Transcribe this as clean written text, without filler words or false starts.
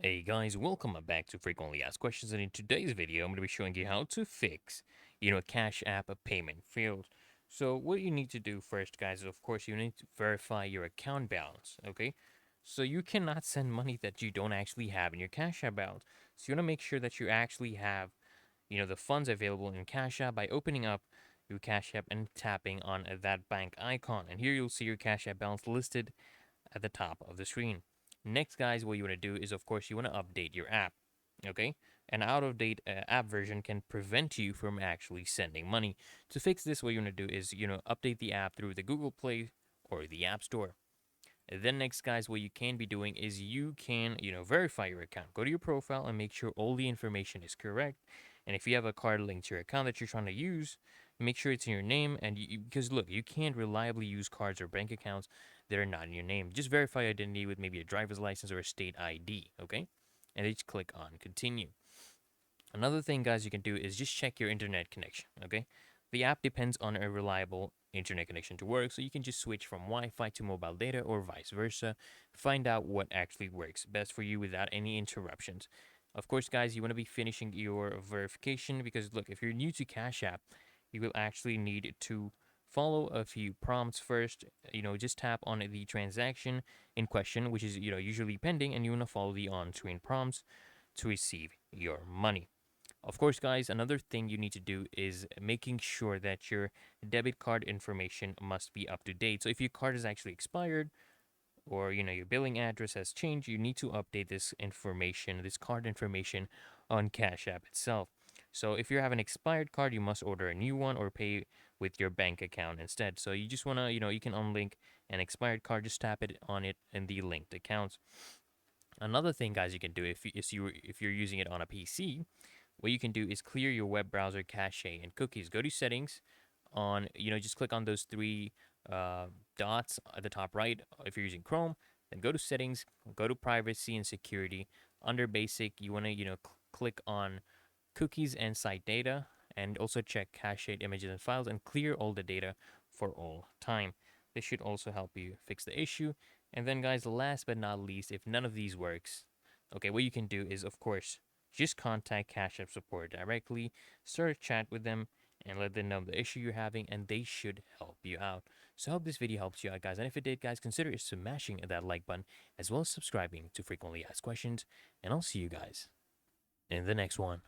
Hey guys, welcome back to Frequently Asked Questions, and in today's video I'm going to be showing you how to fix, a Cash App payment failed. So what you need to do first, guys, is of course you need to verify your account balance, okay? So you cannot send money that you don't actually have in your Cash App balance. So you want to make sure that you actually have, the funds available in Cash App by opening up your Cash App and tapping on that bank icon. And here you'll see your Cash App balance listed at the top of the screen. Next, guys, what you want to do is, of course, you want to update your app. Okay? An out of date app version can prevent you from actually sending money. To fix this, what you want to do is, update the app through the Google Play or the App Store. And then next, guys, what you can be doing is you can, verify your account. Go to your profile and make sure all the information is correct. And if you have a card linked to your account that you're trying to use, make sure it's in your name. And because look, you can't reliably use cards or bank accounts that are not in your name. Just verify identity with maybe a driver's license or a state ID. Okay, and then just click on continue. Another thing, guys, you can do is just check your internet connection. Okay, the app depends on a reliable internet connection to work, so you can just switch from Wi-Fi to mobile data or vice versa. Find out what actually works best for you without any interruptions. Of course, guys, you want to be finishing your verification because look, if you're new to Cash App, you will actually need to follow a few prompts first. Just tap on the transaction in question, which is usually pending, and you want to follow the on-screen prompts to receive your money. Of course, guys, another thing you need to do is making sure that your debit card information must be up to date. So if your card is actually expired or your billing address has changed, you need to update this information, this card information on Cash App itself. So if you have an expired card, you must order a new one or pay with your bank account instead. So you just want to, you can unlink an expired card, just tap it on it in the linked accounts. Another thing, guys, you can do if you're using it on a PC, what you can do is clear your web browser cache and cookies. Go to settings on, just click on those three uh, dots at the top right if you're using Chrome. Then go to settings, go to privacy and security. Under basic, you want to, click on cookies and site data, and also check cached images and files and clear all the data for all time. This should also help you fix the issue. And then, guys, last but not least, if none of these works, okay, what you can do is, of course, just contact Cash App support directly, start a chat with them, and let them know the issue you're having, and they should help you out. So I hope this video helps you out, guys. And if it did, guys, consider smashing that like button, as well as subscribing to Frequently Asked Questions, and I'll see you guys in the next one.